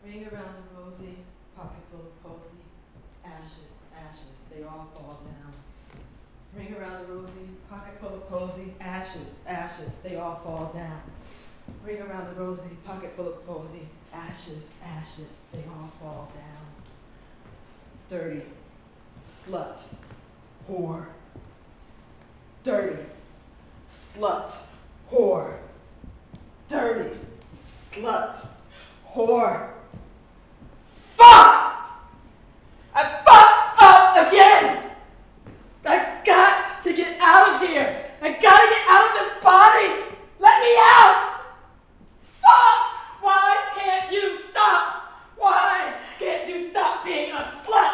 Ring around the rosy, pocket full of posy. Ashes, ashes, they all fall down. Ring around the rosy, pocket full of posy. Ashes, ashes, they all fall down. Ring around the rosy, pocket full of posy. Ashes, ashes, they all fall down. Dirty, slut, whore. Dirty, slut, whore. Dirty, slut, whore. Fuck! I fucked up again! I got to get out of here! I gotta get out of this body! Let me out! Fuck! Why can't you stop? Why can't you stop being a slut?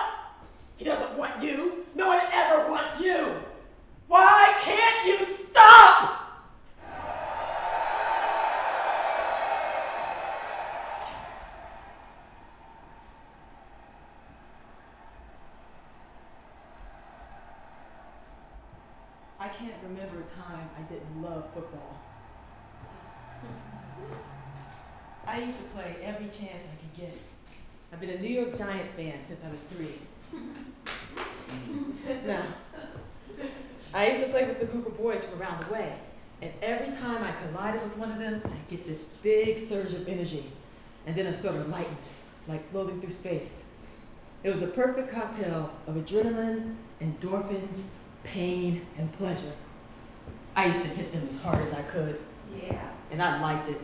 He doesn't want you. No one ever wants you. Why can't you stop? I can't remember a time I didn't love football. I used to play every chance I could get. I've been a New York Giants fan since I was 3. Now, I used to play with a group of boys from around the way, and every time I collided with one of them, I'd get this big surge of energy, and then a sort of lightness, like floating through space. It was the perfect cocktail of adrenaline, endorphins, pain, and pleasure. I used to hit them as hard as I could. Yeah. And I liked it.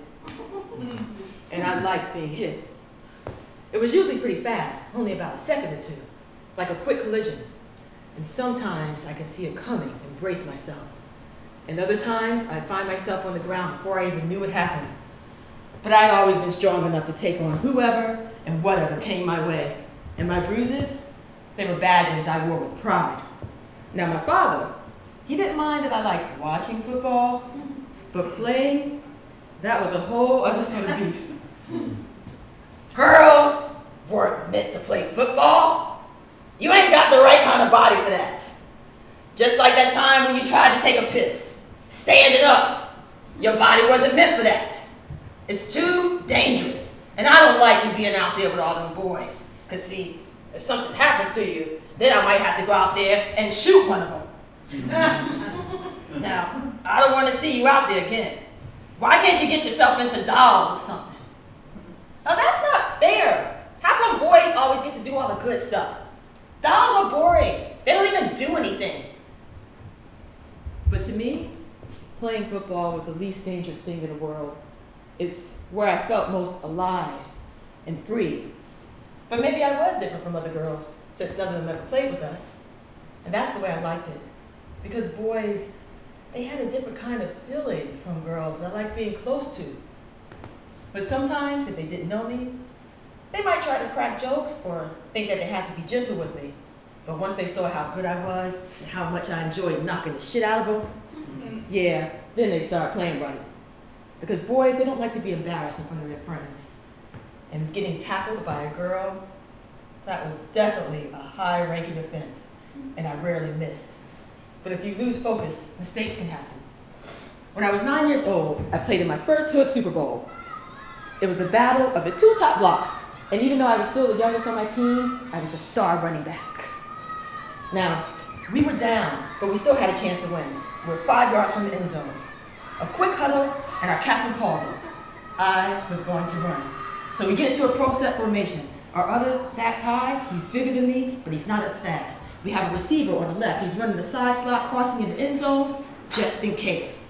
And I liked being hit. It was usually pretty fast, only about a second or two, like a quick collision. And sometimes I could see it coming and brace myself. And other times I'd find myself on the ground before I even knew it happened. But I'd always been strong enough to take on whoever and whatever came my way. And my bruises, they were badges I wore with pride. Now my father, he didn't mind that I liked watching football, but playing, that was a whole other sort of beast. Girls weren't meant to play football. You ain't got the right kind of body for that. Just like that time when you tried to take a piss, standing up. Your body wasn't meant for that. It's too dangerous. And I don't like you being out there with all them boys. Cause see, if something happens to you, then I might have to go out there and shoot one of them. Now, I don't want to see you out there again. Why can't you get yourself into dolls or something? Now that's not fair. How come boys always get to do all the good stuff? Dolls are boring. They don't even do anything. But to me, playing football was the least dangerous thing in the world. It's where I felt most alive and free. But maybe I was different from other girls, since none of them ever played with us. And that's the way I liked it. Because boys, they had a different kind of feeling from girls that I liked being close to. But sometimes, if they didn't know me, they might try to crack jokes or think that they had to be gentle with me. But once they saw how good I was and how much I enjoyed knocking the shit out of them, yeah, then they start playing right. Because boys, they don't like to be embarrassed in front of their friends. And getting tackled by a girl, that was definitely a high-ranking offense, and I rarely missed. But if you lose focus, mistakes can happen. When I was 9 years old, I played in my first Hood Super Bowl. It was a battle of the 2 top blocks, and even though I was still the youngest on my team, I was the star running back. Now, we were down, but we still had a chance to win. We were 5 yards from the end zone. A quick huddle, and our captain called it. I was going to run. So we get into a pro set formation. Our other back tie, he's bigger than me, but he's not as fast. We have a receiver on the left. He's running the side slot, crossing in the end zone, just in case.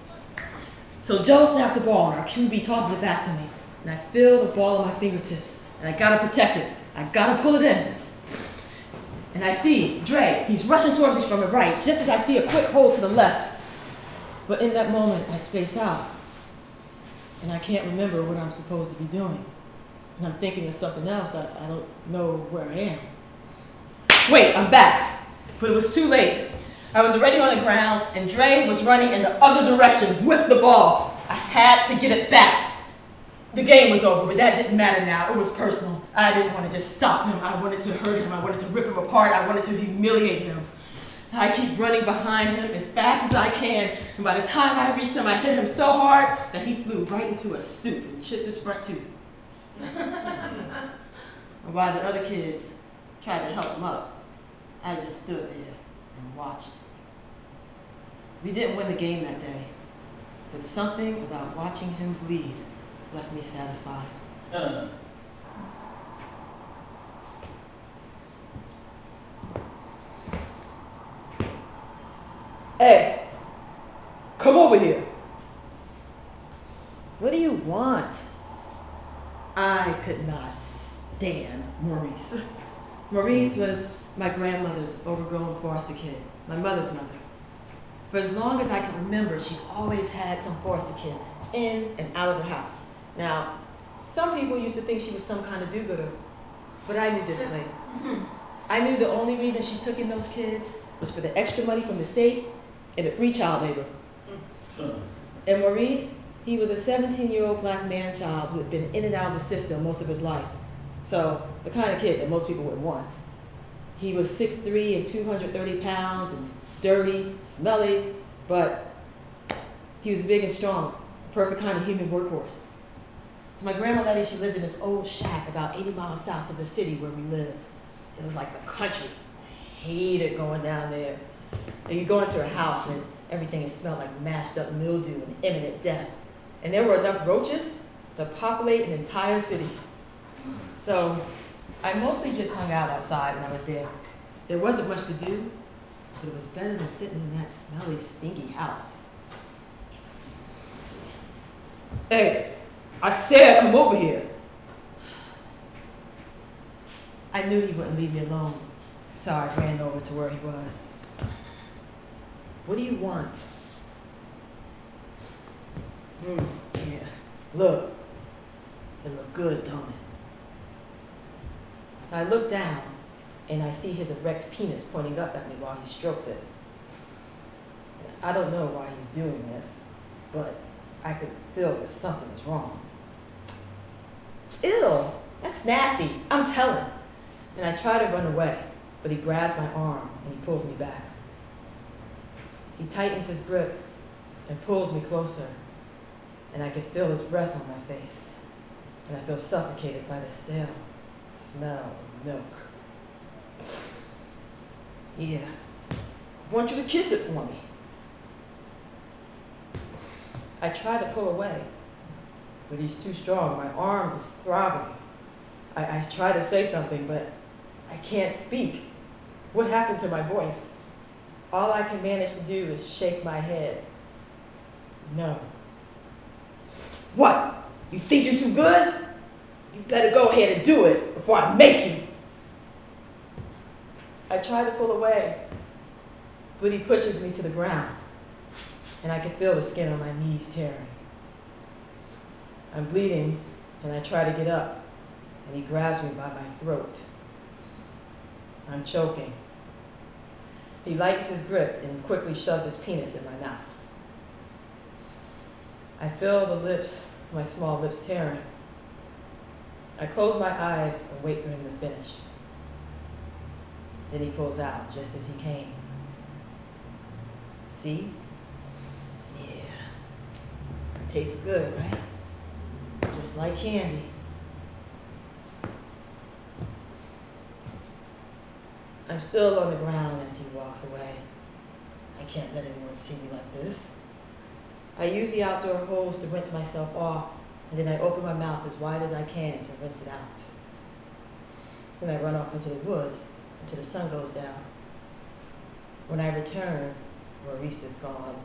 So Joe snaps the ball, and our QB tosses it back to me. And I feel the ball on my fingertips, and I gotta protect it. I gotta pull it in. And I see Dre, he's rushing towards me from the right, just as I see a quick hole to the left. But in that moment, I space out. And I can't remember what I'm supposed to be doing. And I'm thinking of something else. I don't know where I am. Wait, I'm back. But it was too late. I was already on the ground, and Dre was running in the other direction with the ball. I had to get it back. The game was over, but that didn't matter now. It was personal. I didn't want to just stop him. I wanted to hurt him. I wanted to rip him apart. I wanted to humiliate him. I keep running behind him as fast as I can, and by the time I reached him, I hit him so hard that he flew right into a stoop and chipped his front tooth. And while the other kids tried to help him up, I just stood there and watched. We didn't win the game that day, but something about watching him bleed left me satisfied. Hey, come over here. What do you want? I could not stand Maurice. Maurice was my grandmother's overgrown foster kid, my mother's mother. For as long as I can remember, she always had some foster kid in and out of her house. Now, some people used to think she was some kind of do-gooder, but I knew differently. I knew the only reason she took in those kids was for the extra money from the state and the free child labor. And Maurice, he was a 17-year-old black man-child who had been in and out of the system most of his life. So, the kind of kid that most people would want. He was 6'3" and 230 pounds and dirty, smelly, but he was big and strong, perfect kind of human workhorse. So my grandma Letty, she lived in this old shack about 80 miles south of the city where we lived. It was like the country. I hated going down there. And you go into her house and everything smelled like mashed up mildew and imminent death. And there were enough roaches to populate an entire city. So I mostly just hung out outside when I was there. There wasn't much to do, but it was better than sitting in that smelly, stinky house. Hey, I said come over here. I knew he wouldn't leave me alone, so I ran over to where he was. What do you want? Yeah, look. It looked good, don't it? I look down, and I see his erect penis pointing up at me while he strokes it. I don't know why he's doing this, but I could feel that something is wrong. Ew, that's nasty, I'm telling. And I try to run away, but he grabs my arm and he pulls me back. He tightens his grip and pulls me closer, and I can feel his breath on my face, and I feel suffocated by the stale smell of milk. Yeah, I want you to kiss it for me. I try to pull away, but he's too strong. My arm is throbbing. I try to say something, but I can't speak. What happened to my voice? All I can manage to do is shake my head. No. What? You think you're too good? You better go ahead and do it before I make you. I try to pull away, but he pushes me to the ground, and I can feel the skin on my knees tearing. I'm bleeding, and I try to get up, and he grabs me by my throat. I'm choking. He lightens his grip and quickly shoves his penis in my mouth. I feel the lips, my small lips tearing. I close my eyes and wait for him to finish. Then he pulls out just as he came. See? Yeah. It tastes good, right? Just like candy. I'm still on the ground as he walks away. I can't let anyone see me like this. I use the outdoor hose to rinse myself off, and then I open my mouth as wide as I can to rinse it out. Then I run off into the woods until the sun goes down. When I return, Maurice is gone,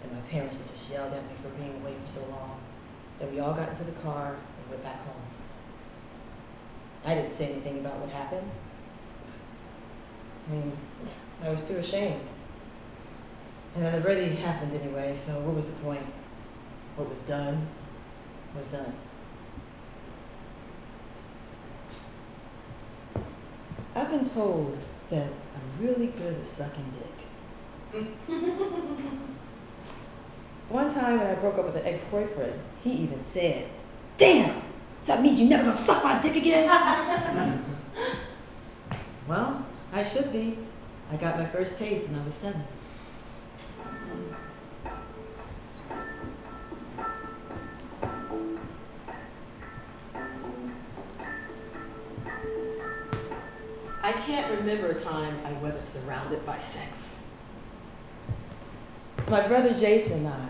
and my parents had just yelled at me for being away for so long. Then we all got into the car and went back home. I didn't say anything about what happened. I mean, I was too ashamed. And it already happened anyway, so what was the point? What was done was done. I've been told that I'm really good at sucking dick. One time when I broke up with an ex-boyfriend, he even said, "Damn, does that mean you never gonna suck my dick again?" Well, I should be. I got my first taste when I was 7. I can't remember a time I wasn't surrounded by sex. My brother Jason and I,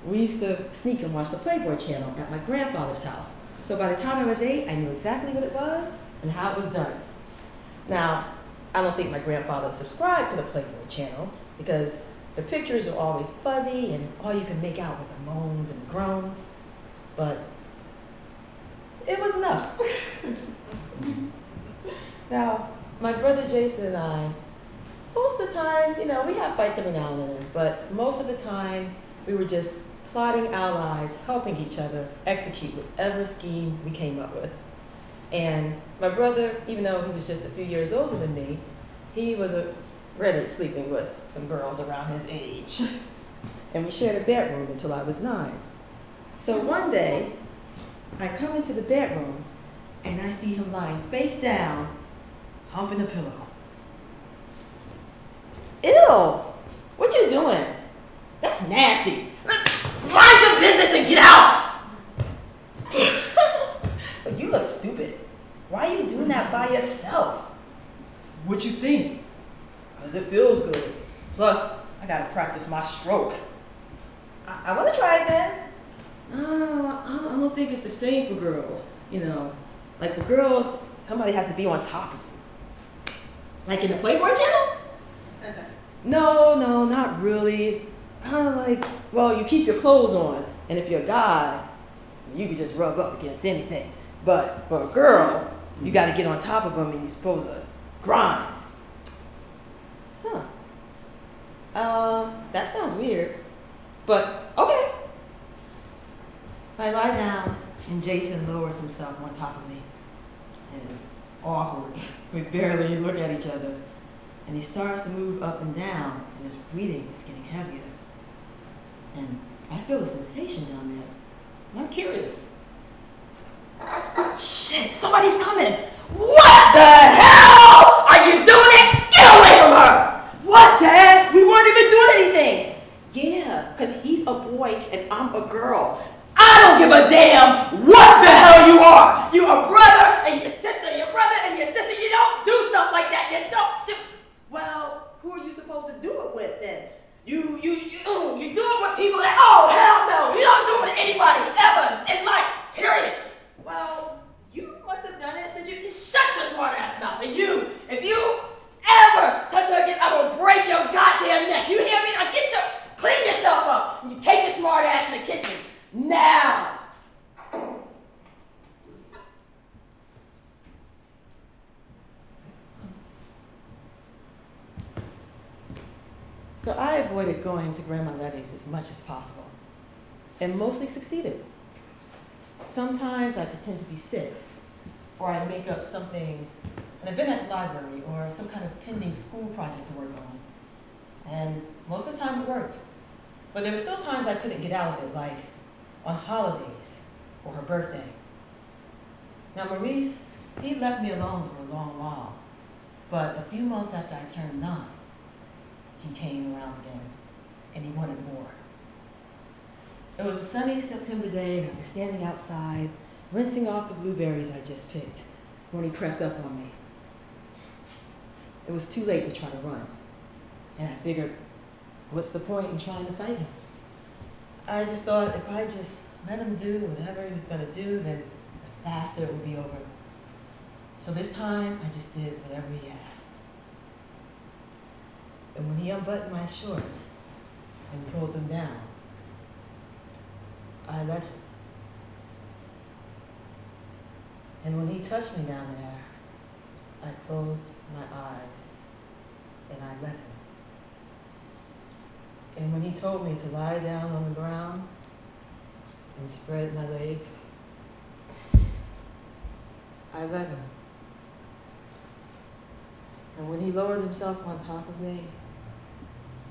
we used to sneak and watch the Playboy channel at my grandfather's house. So by the time I was 8, I knew exactly what it was and how it was done. Now, I don't think my grandfather subscribed to the Playboy channel because the pictures are always fuzzy and all you can make out were the moans and groans, but it was enough. Now, my brother Jason and I, most of the time, we have fights every now and then, but most of the time, we were just plotting allies, helping each other execute whatever scheme we came up with. And my brother, even though he was just a few years older than me, he was already sleeping with some girls around his age. And we shared a bedroom until I was 9. So one day, I come into the bedroom and I see him lying face down, humping a pillow. Ew! What you doing? That's nasty. Mind your business and get out! But you look stupid. Why are you doing that by yourself? What you think? Because it feels good. Plus, I gotta practice my stroke. I wanna try it then. I don't think it's the same for girls. Like for girls, somebody has to be on top of you. Like in the Playboy channel? No, not really. Kind of like, well, you keep your clothes on, and if you're a guy, you can just rub up against anything. But for a girl, you got to get on top of them, and you're supposed to grind. That sounds weird, but okay. I lie down, and Jason lowers himself on top of me, and it's awkward. We barely look at each other, and he starts to move up and down, and his breathing is getting heavier. And I feel a sensation down there. I'm curious. Shit, somebody's coming. What the hell are you doing it? Get away from her! What, Dad? We weren't even doing anything. Yeah, because he's a boy and I'm a girl. I don't give a damn what the hell you are. You're a brother and your sister, your brother and your sister. You don't do stuff like that. You don't do. Well, who are you supposed to do it with then? You do it with people that, oh, hell no, you don't do it with anybody ever in life, period. Well, you must have done it since you shut your smart ass mouth. And if you ever touch her again, I will break your goddamn neck. You hear me? Now clean yourself up. And you take your smart ass in the kitchen. Now. So I avoided going to Grandma Letty's as much as possible, and mostly succeeded. Sometimes I pretend to be sick, or I make up something, an event at the library, or some kind of pending school project to work on. And most of the time it worked. But there were still times I couldn't get out of it, like on holidays or her birthday. Now Maurice, he left me alone for a long while, but a few months after I turned 9, he came around again, and he wanted more. It was a sunny September day, and I was standing outside, rinsing off the blueberries I just picked, when he crept up on me. It was too late to try to run, and I figured, what's the point in trying to fight him? I just thought if I just let him do whatever he was gonna do, then the faster it would be over. So this time, I just did whatever he asked. And when he unbuttoned my shorts and pulled them down, I let him. And when he touched me down there, I closed my eyes and I let him. And when he told me to lie down on the ground and spread my legs, I let him. And when he lowered himself on top of me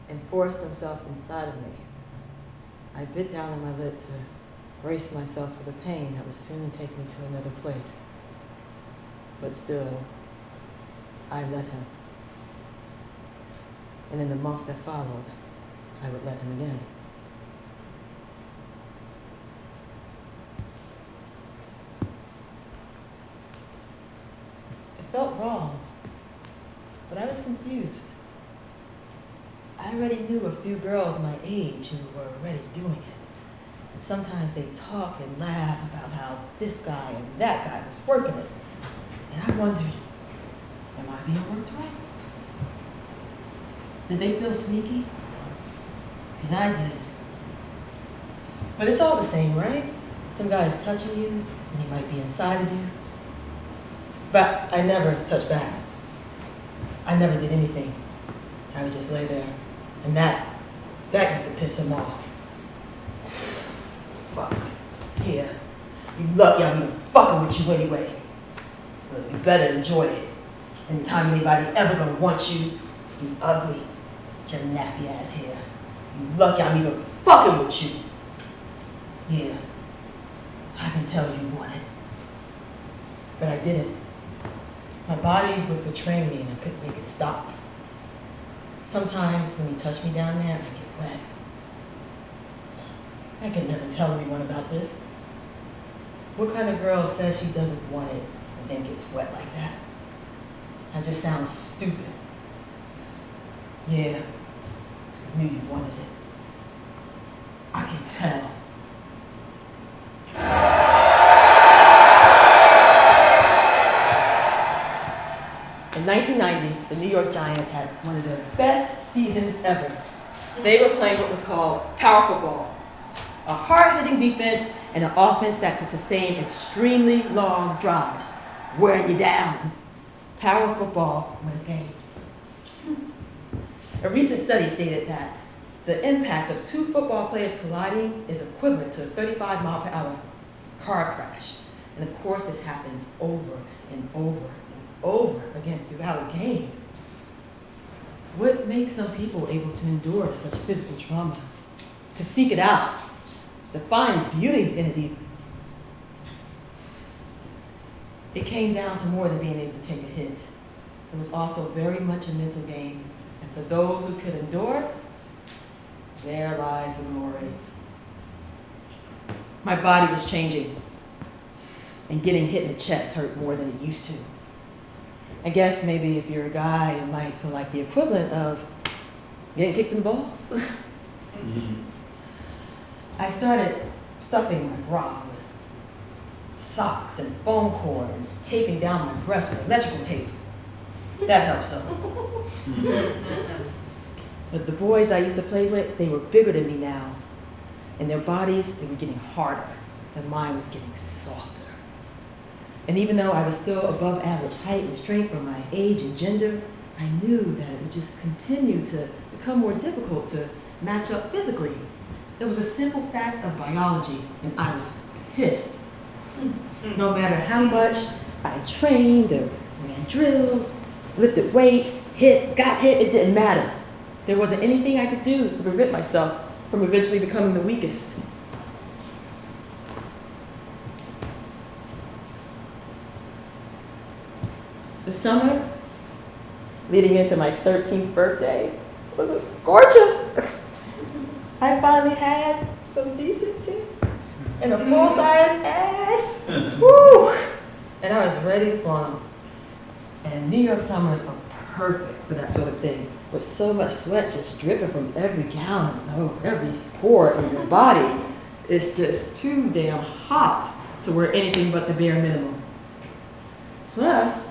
and forced himself inside of me, I bit down on my lip to brace myself for the pain that would soon take me to another place. But still, I let him. And in the months that followed, I would let him again. It felt wrong but I was confused. I already knew a few girls my age who were already doing it. And sometimes they talk and laugh about how this guy and that guy was working it. And I wondered, am I being worked right? Did they feel sneaky? Because I did. But it's all the same, right? Some guy is touching you, and he might be inside of you. But I never touched back. I never did anything. I would just lay there. And that used to piss him off. Fuck. Yeah. You lucky I'm even fucking with you anyway. Well, you better enjoy it. Anytime anybody ever gonna want you, you ugly, with your nappy ass hair. You lucky I'm even fucking with you. Yeah. I can tell you want it. But I didn't. My body was betraying me and I couldn't make it stop. Sometimes when you touch me down there, I get wet. I could never tell anyone about this. What kind of girl says she doesn't want it and then gets wet like that? That just sounds stupid. Yeah, I knew you wanted it. I can tell. In 1990, the New York Giants had one of their best seasons ever. They were playing what was called power football, a hard-hitting defense and an offense that could sustain extremely long drives, wearing you down. Power football wins games. A recent study stated that the impact of two football players colliding is equivalent to a 35-mile-per-hour car crash. And of course, this happens over and over and over again throughout a game. What makes some people able to endure such physical trauma? To seek it out, to find beauty in it even. It came down to more than being able to take a hit. It was also very much a mental game. And for those who could endure, there lies the glory. My body was changing, and getting hit in the chest hurt more than it used to. I guess maybe if you're a guy, it might feel like the equivalent of getting kicked in the balls. I started stuffing my bra with socks and foam cord and taping down my breast with electrical tape. That helps some. But the boys I used to play with, they were bigger than me now. And their bodies, they were getting harder, and mine was getting softer. And even though I was still above average height and strength for my age and gender, I knew that it would just continue to become more difficult to match up physically. It was a simple fact of biology, and I was pissed. No matter how much I trained or ran drills, lifted weights, got hit, it didn't matter. There wasn't anything I could do to prevent myself from eventually becoming the weakest. The summer leading into my 13th birthday was a scorcher. I finally had some decent tits and a full-size ass. Woo! And I was ready to flaunt them. And New York summers are perfect for that sort of thing, with so much sweat just dripping from every gallon, every pore in your body. It's just too damn hot to wear anything but the bare minimum. Plus,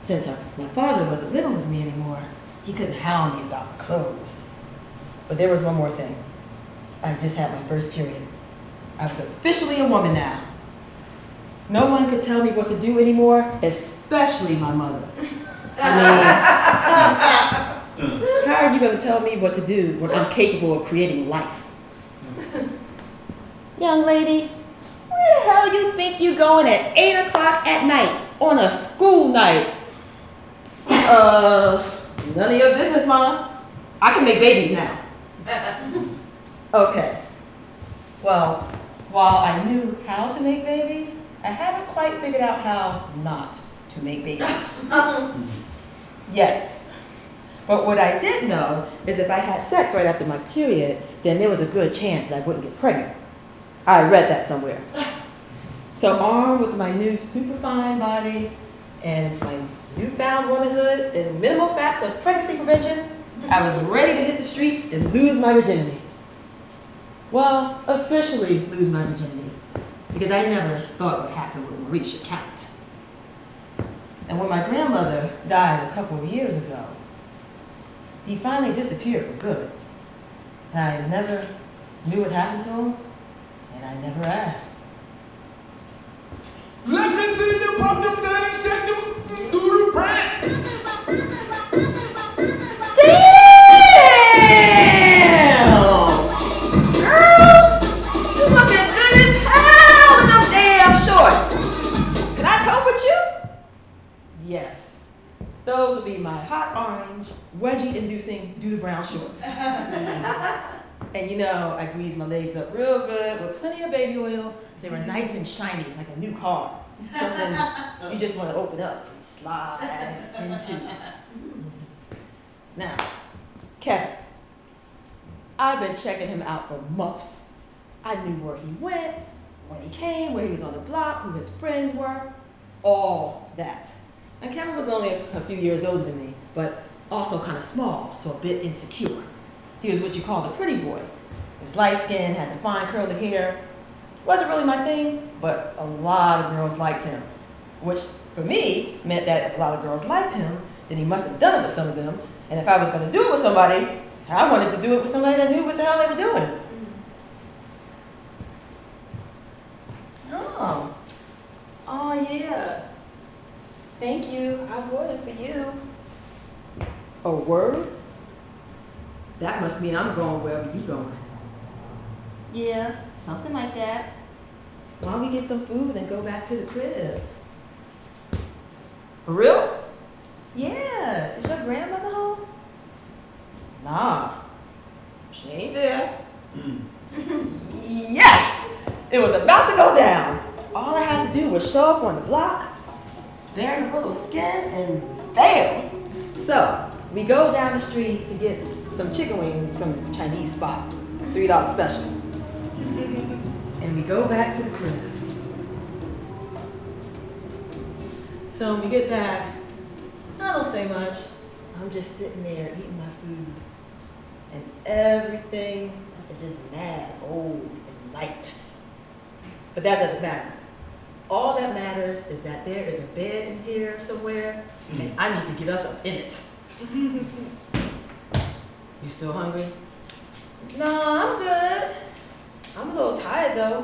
since my father wasn't living with me anymore, he couldn't hound me about my clothes. But there was one more thing. I just had my first period. I was officially a woman now. No one could tell me what to do anymore, especially my mother. I mean, how are you going to tell me what to do when I'm capable of creating life? Young lady, where the hell you think you going at 8 o'clock at night on a school night? None of your business, Mom. I can make babies now. Okay. Well, while I knew how to make babies, I hadn't quite figured out how not to make babies. Yet. But what I did know is if I had sex right after my period, then there was a good chance that I wouldn't get pregnant. I read that somewhere. So armed with my new superfine body and my newfound womanhood and minimal facts of pregnancy prevention, I was ready to hit the streets and lose my virginity. Well, officially lose my virginity, because I never thought it would happen with Marie should count. And when my grandmother died a couple of years ago, he finally disappeared for good. And I never knew what happened to him, and I never asked. Let me see you pump them things, shake them, do the brand. Damn! Girl, you looking good as hell in them damn shorts. Can I come with you? Yes. Those will be my hot orange, wedgie-inducing Duda Brown shorts. And you know, I greased my legs up real good with plenty of baby oil. They were nice and shiny, like a new car. Something you just want to open up and slide into. Now, Kevin, I've been checking him out for months. I knew where he went, when he came, where he was on the block, who his friends were, all that. And Kevin was only a few years older than me, but also kind of small, so a bit insecure. He was what you call the pretty boy. His light skin, had the fine curly hair. Wasn't really my thing, but a lot of girls liked him, which for me meant that if a lot of girls liked him, then he must have done it with some of them. And if I was going to do it with somebody, I wanted to do it with somebody that knew what the hell they were doing. Oh yeah. Thank you. I bought it for you. A word? That must mean I'm going wherever you're going. Yeah, something like that. Why don't we get some food and go back to the crib? For real? Yeah. Is your grandmother home? Nah. She ain't there. Yes! It was about to go down. All I had to do was show up on the block, bearing a little skin, and bam! So, we go down the street to get some chicken wings from the Chinese spot, $3 special. And we go back to the crib. So when we get back, I don't say much. I'm just sitting there eating my food. And everything is just mad, old, and lifeless. But that doesn't matter. All that matters is that there is a bed in here somewhere, and I need to get us up in it. You still hungry? No, I'm good. I'm a little tired though.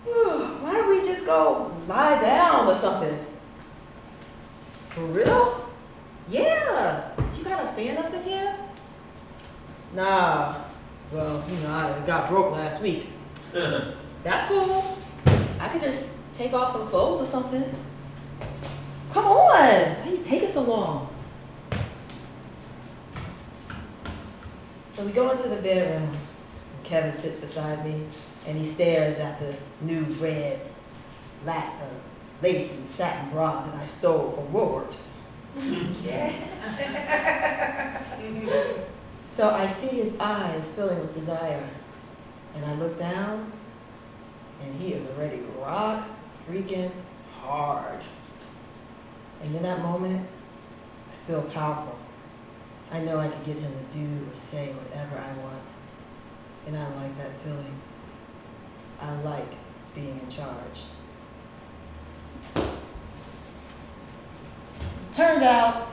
Why don't we just go lie down or something? For real? Yeah. You got a fan up in here? Nah. Well, you know, I got broke last week. That's cool. I could just take off some clothes or something. Come on. Why are you taking so long? So we go into the bedroom. Kevin sits beside me, and he stares at the new red lace and satin bra that I stole from Woolworths. So I see his eyes filling with desire, and I look down, and he is already rock freaking hard. And in that moment, I feel powerful. I know I can get him to do or say whatever I want. And I like that feeling. I like being in charge. Turns out,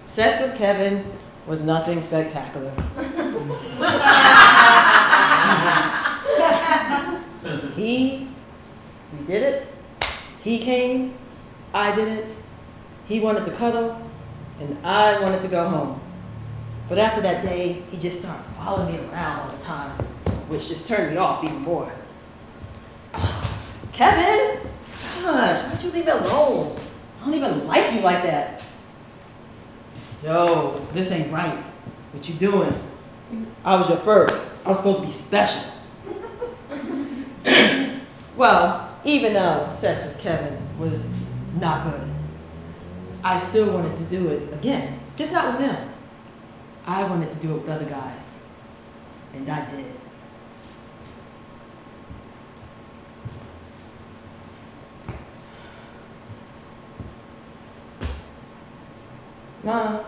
sex with Kevin was nothing spectacular. We did it. He came, I didn't. He wanted to cuddle, and I wanted to go home. But after that day, he just started following me around all the time, which just turned me off even more. Kevin, gosh, why'd you leave me alone? I don't even like you like that. Yo, this ain't right. What you doing? I was your first. I was supposed to be special. Well, even though sex with Kevin was not good, I still wanted to do it again, just not with him. I wanted to do it with other guys, and I did. Ma,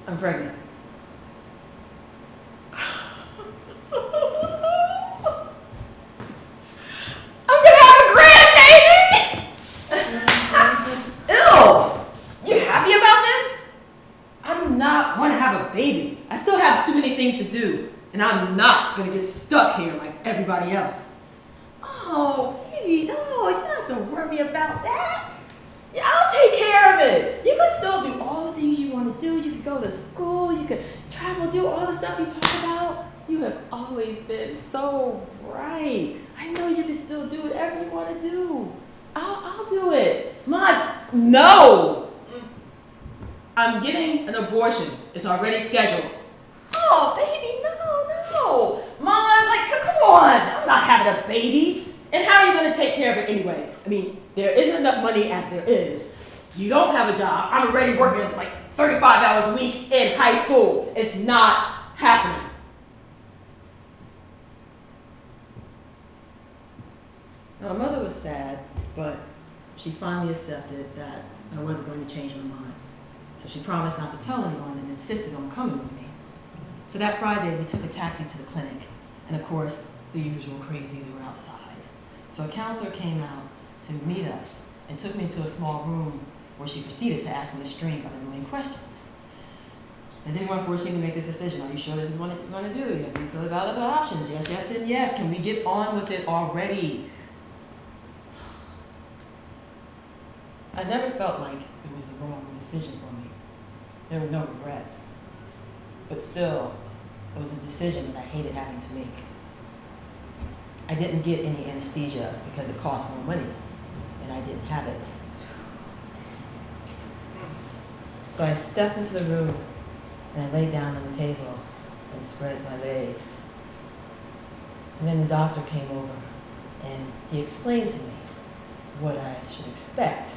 I'm pregnant. I'm gonna have a grandbaby! Ew! You happy about this? I do not want to have a baby. I still have too many things to do, and I'm not gonna get stuck here like everybody else. Oh, baby, no, you don't have to worry about that. Yeah, I'll take care of it. You can still do all the things you want to do. You can go to school, you can travel, do all the stuff you talk about. You have always been so bright. I know you can still do whatever you want to do. I'll do it. Ma, no. I'm getting an abortion. It's already scheduled. Oh, baby, no. Ma, like, come on. I'm not having a baby. And how are you going to take care of it anyway? I mean, there isn't enough money as there is. You don't have a job. I'm already working like 35 hours a week in high school. It's not happening. Now, my mother was sad, but she finally accepted that I wasn't going to change my mind. So she promised not to tell anyone and insisted on coming with me. So that Friday, we took a taxi to the clinic. And of course, the usual crazies were outside. So a counselor came out to meet us and took me to a small room where she proceeded to ask me a string of annoying questions. Is anyone forcing you to make this decision? Are you sure this is what you're going to do? Have you thought about other options? Yes, and yes. Can we get on with it already? I never felt like it was the wrong decision for me. There were no regrets. But still, it was a decision that I hated having to make. I didn't get any anesthesia because it cost more money, and I didn't have it. So I stepped into the room, and I lay down on the table and spread my legs. And then the doctor came over, and he explained to me what I should expect.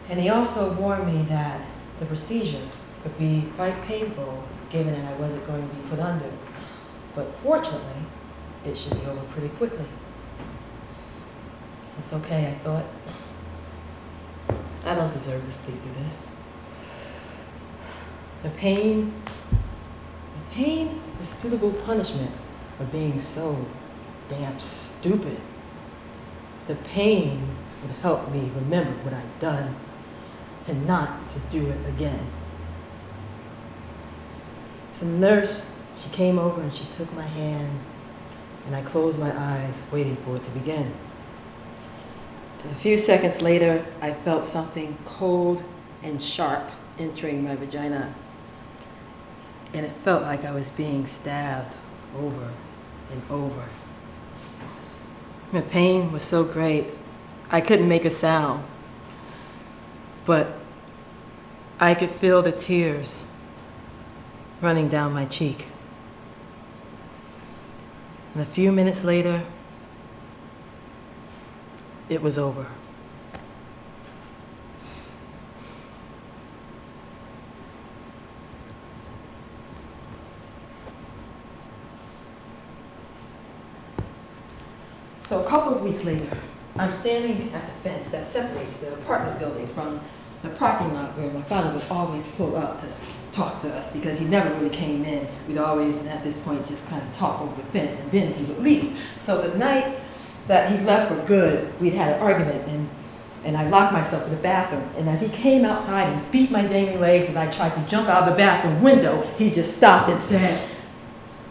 And he also warned me that the procedure could be quite painful, given that I wasn't going to be put under. But fortunately, it should be over pretty quickly. It's okay, I thought. I don't deserve to sleep through this. The pain is suitable punishment for being so damn stupid. The pain would help me remember what I'd done and not to do it again. So the nurse, she came over and she took my hand, and I closed my eyes, waiting for it to begin. And a few seconds later, I felt something cold and sharp entering my vagina. And it felt like I was being stabbed over and over. The pain was so great, I couldn't make a sound. But I could feel the tears running down my cheek. And a few minutes later, it was over. So a couple of weeks later, I'm standing at the fence that separates the apartment building from the parking lot where my father would always pull up to talk to us because he never really came in. We'd always, at this point, just kind of talk over the fence, and then he would leave. So the night that he left for good, we'd had an argument, and I locked myself in the bathroom. And as he came outside and beat my dangly legs as I tried to jump out of the bathroom window, he just stopped and said,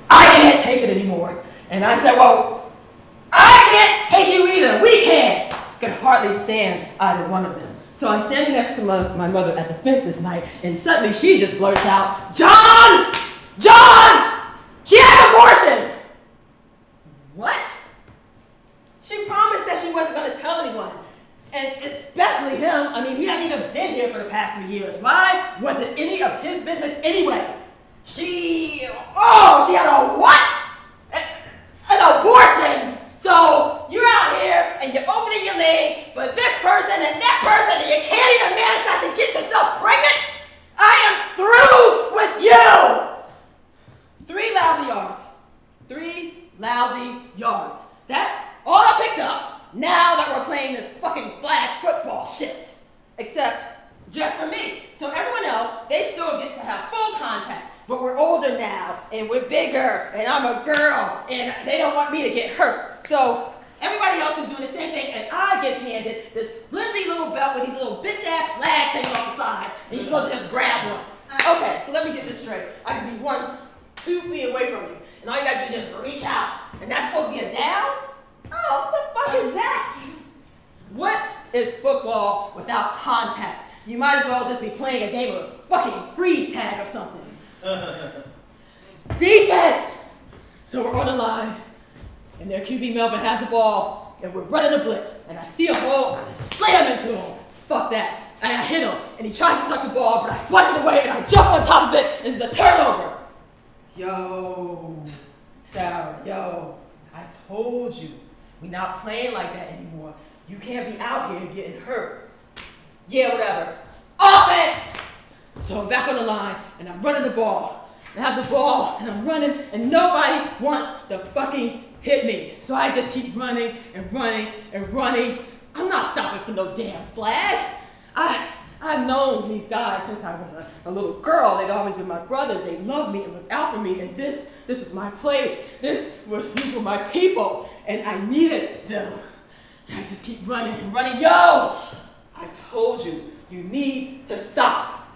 "I can't take it anymore." And I said, "Well, I can't take you either. We can't." Could hardly stand either one of them. So I'm standing next to my mother at the fence this night, and suddenly she just blurts out, John! She had an abortion!" What? She promised that she wasn't going to tell anyone, and especially him. I mean, he hadn't even been here for the past 3 years. Why was it any of his business anyway? She had a what? An abortion! So you're out here and you're opening your legs for this person and that person, and you can't even manage not to get yourself pregnant? I am through with you! 3 lousy yards. 3 lousy yards. That's all I picked up now that we're playing this fucking flag football shit. Except and I'm a girl, and they don't want me to get hurt. So everybody else is doing the same thing, and I get handed this flimsy little belt with these little bitch-ass flags hanging off the side, and you're supposed to just grab one. Okay, so let me get this straight. I can be 2 feet away from you, and all you gotta do is just reach out, and that's supposed to be a down? Oh, what the fuck is that? What is football without contact? You might as well just be playing a game of fucking freeze tag or something. Defense! So we're on the line, and their QB Melvin has the ball, and we're running a blitz, and I see a hole, and I slam into him. Fuck that. And I hit him, and he tries to tuck the ball, but I swipe it away, and I jump on top of it, and it's a turnover. Yo, Sarah, yo, I told you, we're not playing like that anymore. You can't be out here getting hurt. Yeah, whatever. Offense! So I'm back on the line, and I'm running the ball. I have the ball, and I'm running, and nobody wants to fucking hit me. So I just keep running and running and running. I'm not stopping for no damn flag. I've known these guys since I was a little girl. They'd always been my brothers. They loved me and looked out for me, and this was my place. These were my people, and I needed them. And I just keep running and running. Yo! I told you, you need to stop.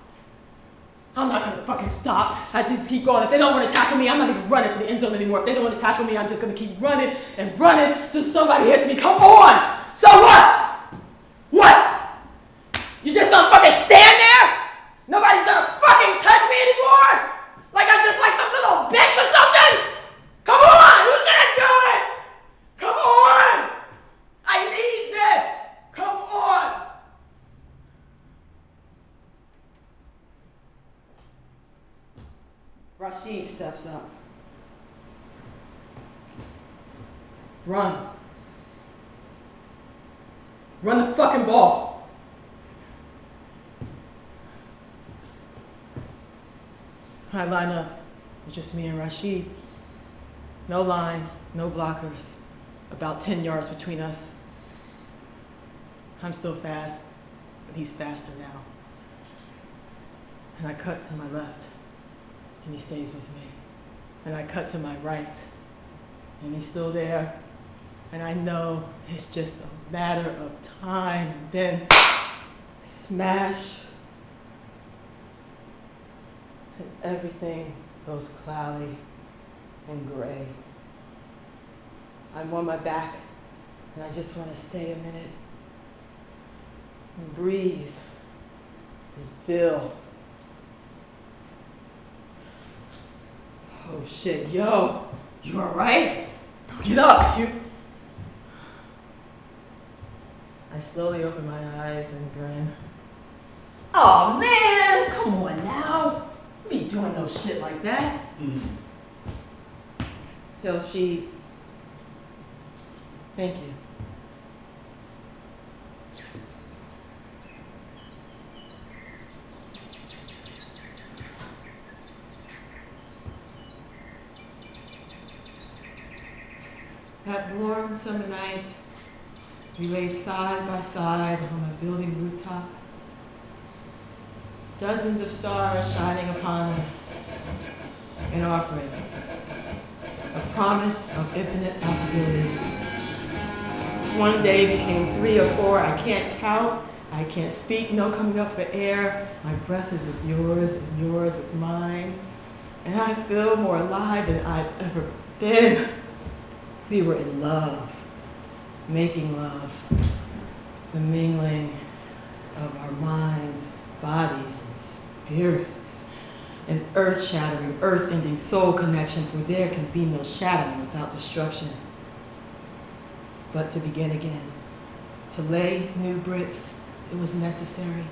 I'm not gonna fucking stop. I just keep going. If they don't want to tackle me, I'm not even running for the end zone anymore. If they don't want to tackle me, I'm just gonna keep running and running till somebody hits me. Come on! So what? What? You just gonna fucking stand there? Nobody's gonna fucking touch me anymore? Like I'm just like some little bitch or something? Come on! Who's gonna do it? Come on! I need this! Come on! Rashid steps up. Run. Run the fucking ball. I line up. It's just me and Rashid. No line, no blockers. About 10 yards between us. I'm still fast, but he's faster now. And I cut to my left, and he stays with me. And I cut to my right, and he's still there. And I know it's just a matter of time. And then smash. And everything goes cloudy and gray. I'm on my back, and I just want to stay a minute and breathe and feel. Oh shit, yo, you all right? Get up, you. I slowly open my eyes and grin. Oh man, come on now. You be doing no shit like that. Yo, thank you. That warm summer night, we laid side by side on my building rooftop. Dozens of stars shining upon us, an offering, a promise of infinite possibilities. One day became 3 or 4, I can't count, I can't speak, no coming up for air. My breath is with yours and yours with mine. And I feel more alive than I've ever been. We were in love, making love, the mingling of our minds, bodies, and spirits. An earth-shattering, earth-ending soul connection where there can be no shattering without destruction. But to begin again, to lay new bricks, it was necessary.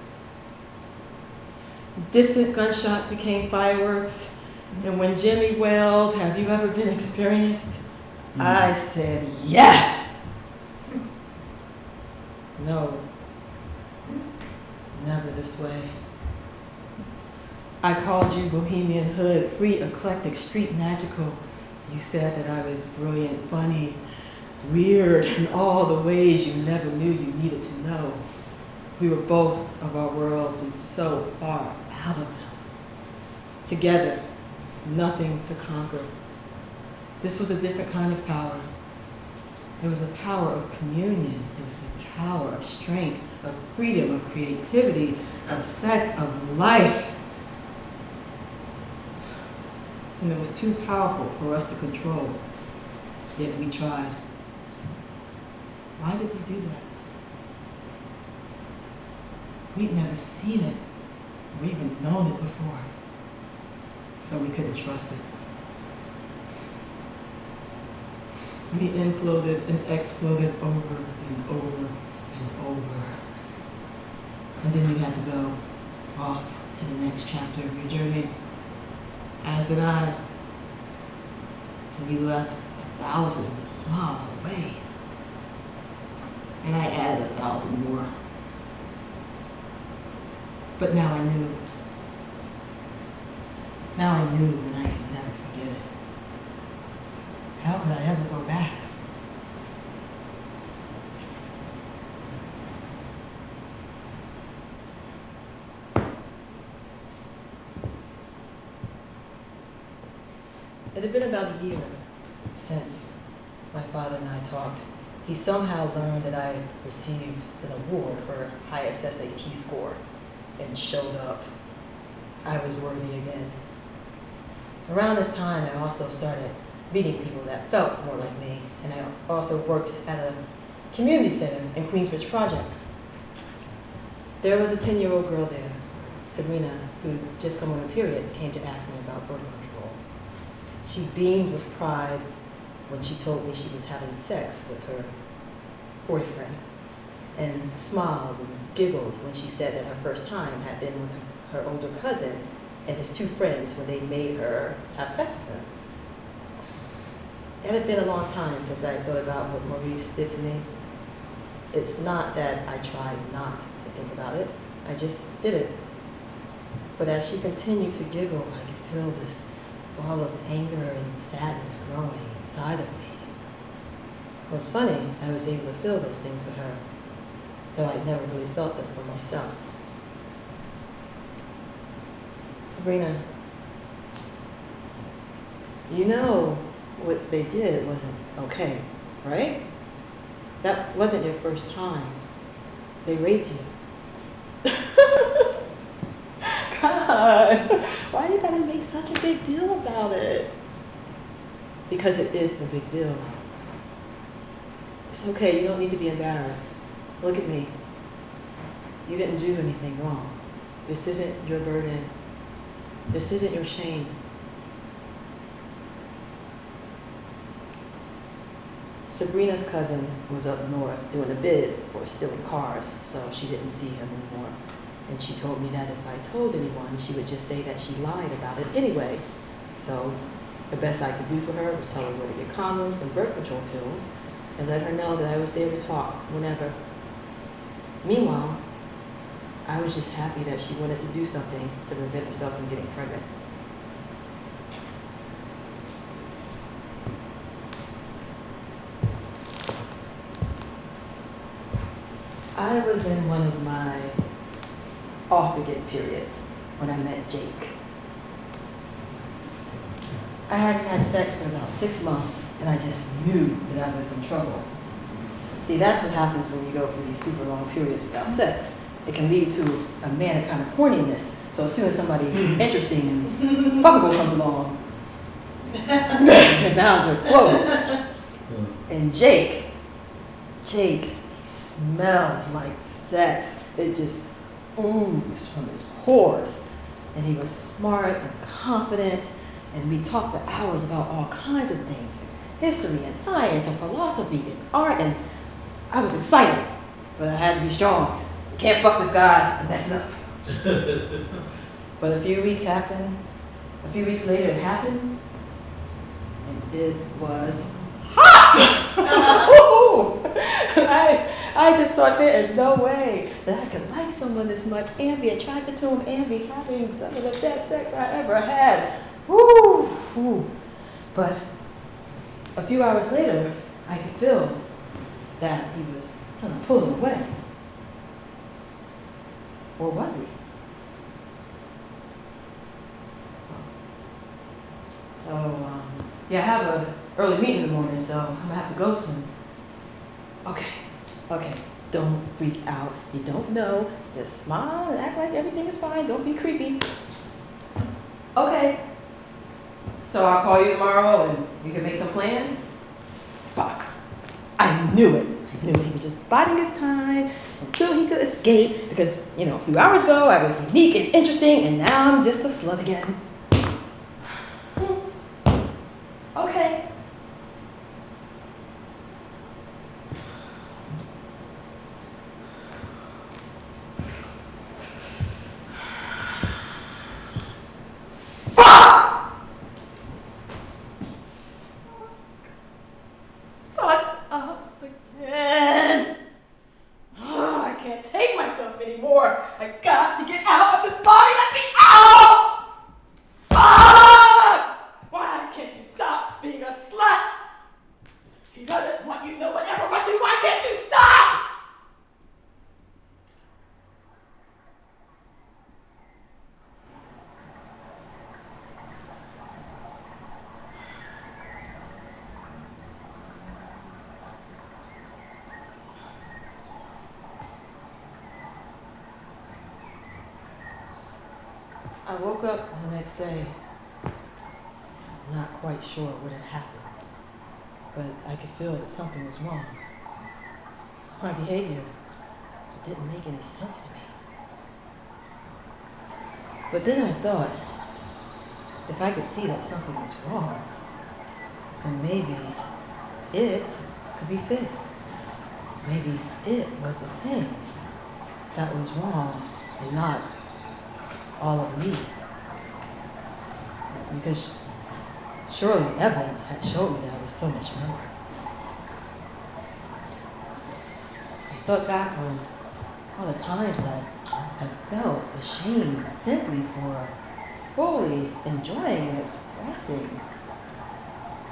Distant gunshots became fireworks, and when Jimmy wailed, "Have you ever been experienced?" I said, yes! No, never this way. I called you bohemian hood, free, eclectic, street magical. You said that I was brilliant, funny, weird, in all the ways you never knew you needed to know. We were both of our worlds and so far out of them. Together, nothing to conquer. This was a different kind of power. It was the power of communion. It was the power of strength, of freedom, of creativity, of sex, of life. And it was too powerful for us to control, yet we tried. Why did we do that? We'd never seen it or even known it before, so we couldn't trust it. We imploded and exploded over and over and over. And then you had to go off to the next chapter of your journey, as did I. And you left 1,000 miles away. And I added 1,000 more. But now I knew. Now I knew, and I could never forget it. How could I ever go back? It had been about a year since my father and I talked. He somehow learned that I received an award for highest SAT score and showed up. I was worthy again. Around this time, I also started meeting people that felt more like me, and I also worked at a community center in Queensbridge Projects. There was a 10-year-old girl there, Sabrina, who just come on her period, came to ask me about birth control. She beamed with pride when she told me she was having sex with her boyfriend, and smiled and giggled when she said that her first time had been with her older cousin and his two friends when they made her have sex with him. It had been a long time since I thought about what Maurice did to me. It's not that I tried not to think about it, I just did it. But as she continued to giggle, I could feel this ball of anger and sadness growing inside of me. It was funny, I was able to feel those things with her, though I never really felt them for myself. Sabrina, you know what they did wasn't okay, right? That wasn't your first time. They raped you. God, why you gotta make such a big deal about it? Because it is the big deal. It's okay, you don't need to be embarrassed. Look at me. You didn't do anything wrong. This isn't your burden. This isn't your shame. Sabrina's cousin was up north doing a bid for stealing cars, so she didn't see him anymore. And she told me that if I told anyone, she would just say that she lied about it anyway. So the best I could do for her was tell her where to get condoms and birth control pills and let her know that I was there to talk whenever. Meanwhile, I was just happy that she wanted to do something to prevent herself from getting pregnant. I was in one of my off-again periods when I met Jake. I hadn't had sex for about 6 months, and I just knew that I was in trouble. See, that's what happens when you go through these super long periods without sex. It can lead to a manic kind of horniness. So as soon as somebody interesting and fuckable comes along, they're bound to explode. And Jake smelled like sex. It just oozed from his pores. And he was smart and confident, and we talked for hours about all kinds of things, like history and science and philosophy and art, and I was excited, but I had to be strong. You can't fuck this guy and mess it up. But a few weeks later it happened, and it was hot! I just thought there is no way that I could like someone this much and be attracted to him and be having some of the best sex I ever had. Woo! But a few hours later, I could feel that he was kind of pulling away. Or was he? So, yeah, I have early meeting in the morning, so I'm gonna have to go soon. Okay, don't freak out. You don't know. Just smile and act like everything is fine. Don't be creepy. Okay. So I'll call you tomorrow and we can make some plans? Fuck. I knew it. He was just biding his time until he could escape because, a few hours ago I was unique and interesting and now I'm just a slut again. Okay. I woke up the next day, not quite sure what had happened, but I could feel that something was wrong. My behavior didn't make any sense to me. But then I thought, if I could see that something was wrong, then maybe it could be fixed. Maybe it was the thing that was wrong and not all of me. Because surely evidence had showed me that I was so much more. I thought back on all the times that I felt ashamed simply for fully enjoying and expressing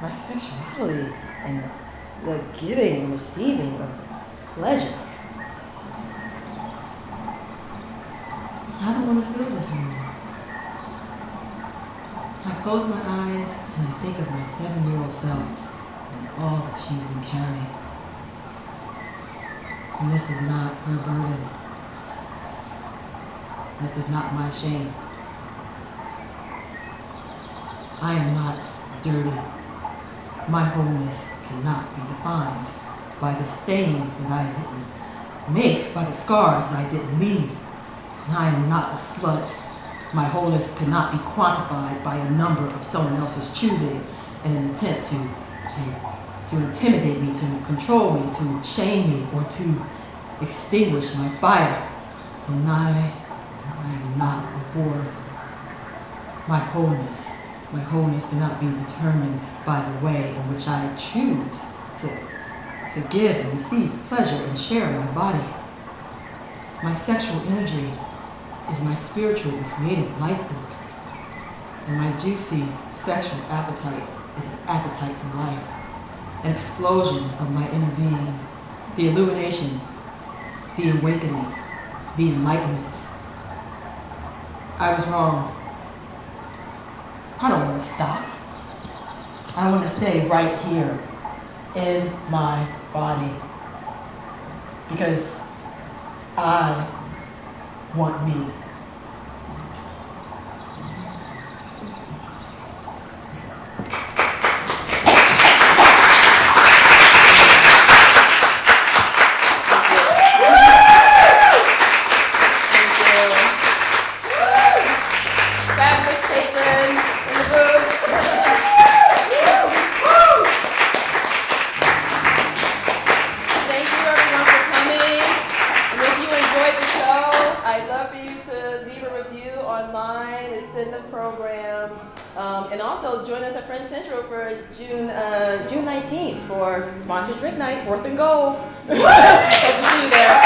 my sexuality and the giving and receiving of pleasure. I don't want to feel this anymore. I close my eyes and I think of my 7-year-old self and all that she's been carrying. And this is not her burden. This is not my shame. I am not dirty. My wholeness cannot be defined by the stains that I didn't make, by the scars that I didn't leave. And I am not a slut. My wholeness cannot be quantified by a number of someone else's choosing in an attempt to intimidate me, to control me, to shame me, or to extinguish my fire. And I am not a whore. My wholeness cannot be determined by the way in which I choose to give and receive pleasure and share my body. My sexual energy is my spiritual and creative life force. And my juicy sexual appetite is an appetite for life, an explosion of my inner being, the illumination, the awakening, the enlightenment. I was wrong. I don't want to stop. I want to stay right here in my body because I want me. And also join us at Fringe Central for June 19th for sponsored drink night, 4th and Gold. Hope to see you there.